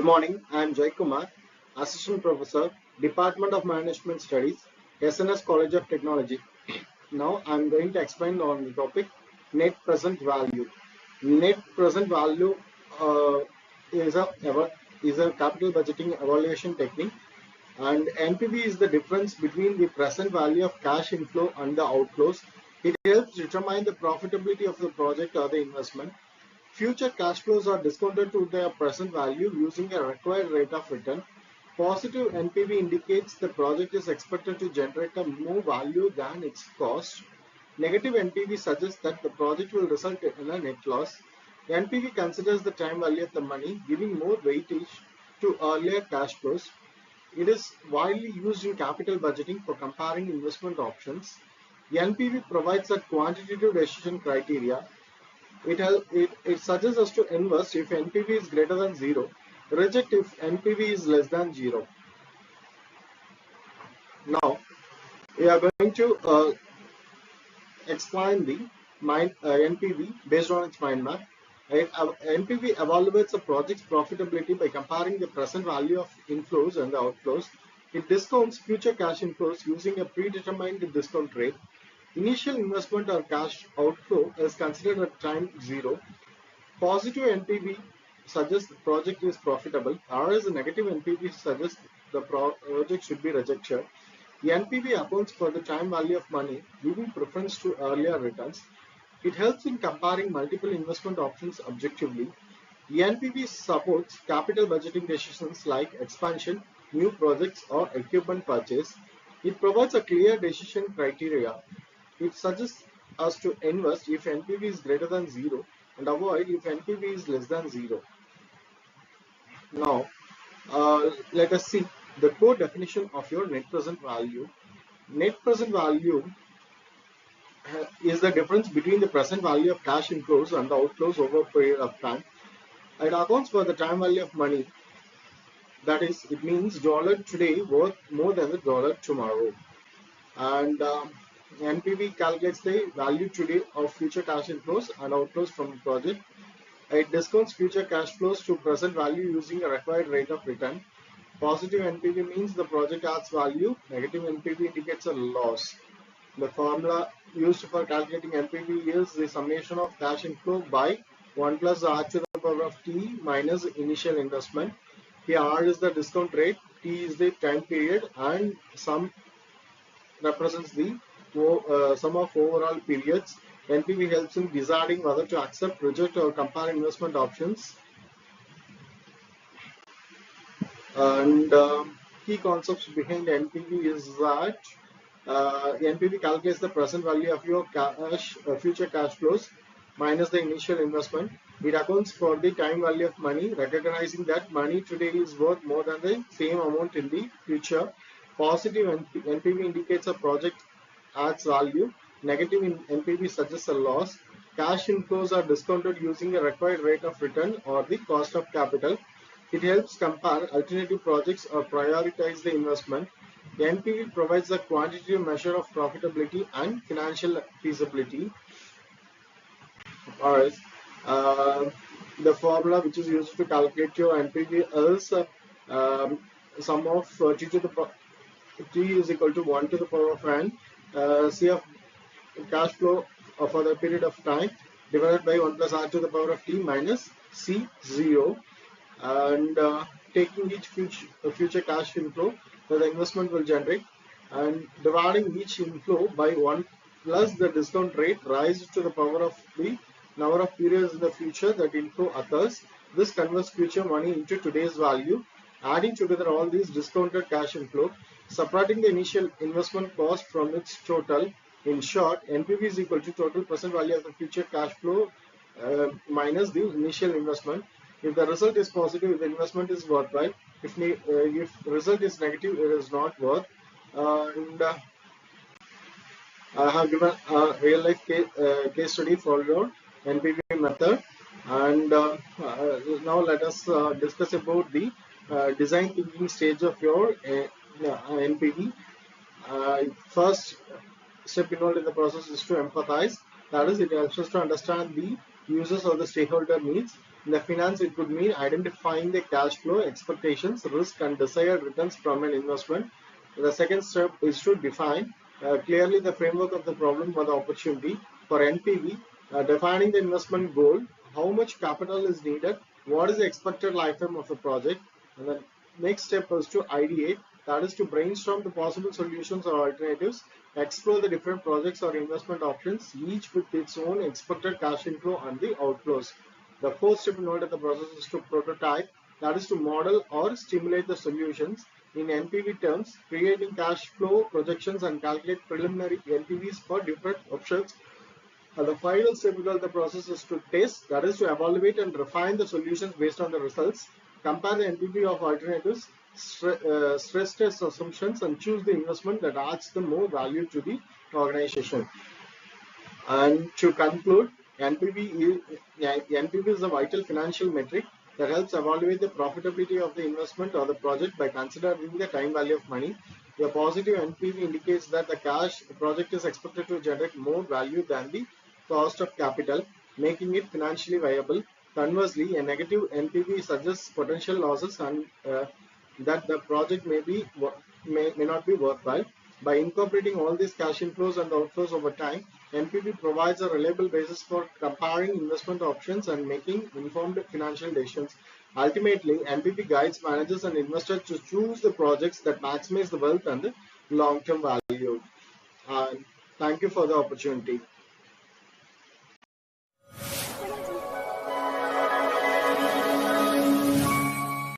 Good morning. I am Jai Kumar, Assistant Professor, Department of Management Studies, SNS College of Technology. Now I am going to explain on the topic net present value. Net present value uh, is a capital budgeting evaluation technique, and NPV is the difference between the present value of cash inflow and the outflows. It helps determine the profitability of the project or the investment. Future cash flows are discounted to their present value using a required rate of return. Positive NPV indicates the project is expected to generate a more value than its cost. Negative NPV suggests that the project will result in a net loss. NPV considers the time value of the money, giving more weightage to earlier cash flows. It is widely used in capital budgeting for comparing investment options. NPV provides a quantitative decision criteria. It suggests us to invest if NPV is greater than 0, reject if NPV is less than 0. Now, we are going to explain the NPV based on its mind map. NPV evaluates a project's profitability by comparing the present value of inflows and the outflows. It discounts future cash inflows using a predetermined discount rate. Initial investment or cash outflow is considered at time 0. Positive NPV suggests the project is profitable, whereas a negative NPV suggests the project should be rejected. The NPV accounts for the time value of money, giving preference to earlier returns. It helps in comparing multiple investment options objectively. The NPV supports capital budgeting decisions like expansion, new projects, or equipment purchase. It provides a clear decision criteria. It suggests us to invest if NPV is greater than 0 and avoid if NPV is less than 0. Now, let us see the core definition of your net present value. Net present value is the difference between the present value of cash inflows and the outflows over a period of time. It accounts for the time value of money. That is, it means dollar today worth more than the dollar tomorrow. And NPV calculates the value today of future cash inflows and outflows from the project. It discounts future cash flows to present value using a required rate of return. Positive NPV means the project adds value. Negative NPV indicates a loss. The formula used for calculating NPV is the summation of cash inflow by 1 plus R to the power of T minus initial investment. Here R is the discount rate, T is the time period, and sum represents the sum of overall periods. NPV helps in deciding whether to accept, reject, or compare investment options. And key concepts behind NPV is that NPV calculates the present value of your future cash flows minus the initial investment. It accounts for the time value of money, recognizing that money today is worth more than the same amount in the future. Positive NPV indicates a project adds value. Negative NPV suggests a loss. Cash inflows are discounted using a required rate of return or the cost of capital. It helps compare alternative projects or prioritize the investment. The NPV provides a quantitative measure of profitability and financial feasibility. Alright, the formula which is used to calculate your NPV is sum of t to the T is equal to 1 to the power of n, C of cash flow for the period of time divided by 1 plus R to the power of T minus C0, and taking each future cash inflow that the investment will generate and dividing each inflow by 1 plus the discount rate raised to the power of the number of periods in the future that inflow occurs. This converts future money into today's value. Adding together all these discounted cash inflow, subtracting the initial investment cost from its total. In short, NPV is equal to total present value of the future cash flow minus the initial investment. If the result is positive, if the investment is worthwhile. If result is negative, it is not worth. And I have given a real life case study for your NPV method. And now let us discuss about the design thinking stage of your NPV. First step involved in the process is to empathize. That is, it helps us to understand the users or the stakeholder needs. In the finance, it could mean identifying the cash flow, expectations, risk, and desired returns from an investment. The second step is to define clearly the framework of the problem or the opportunity. For NPV, defining the investment goal, how much capital is needed, what is the expected lifetime of the project, and the next step is to ideate, that is to brainstorm the possible solutions or alternatives, explore the different projects or investment options, each with its own expected cash inflow and the outflows. The fourth step involved in the process is to prototype, that is to model or stimulate the solutions in NPV terms, creating cash flow projections and calculate preliminary NPVs for different options. And the final step of the process is to test, that is to evaluate and refine the solutions based on the results, compare the NPV of alternatives, stress test assumptions, and choose the investment that adds the more value to the organization. And to conclude, NPV is a vital financial metric that helps evaluate the profitability of the investment or the project by considering the time value of money. A positive NPV indicates that the project is expected to generate more value than the cost of capital, making it financially viable. Conversely, a negative NPV suggests potential losses and that the project may not be worthwhile. By incorporating all these cash inflows and outflows over time, NPV provides a reliable basis for comparing investment options and making informed financial decisions. Ultimately, NPV guides managers and investors to choose the projects that maximize the wealth and the long-term value. Thank you for the opportunity.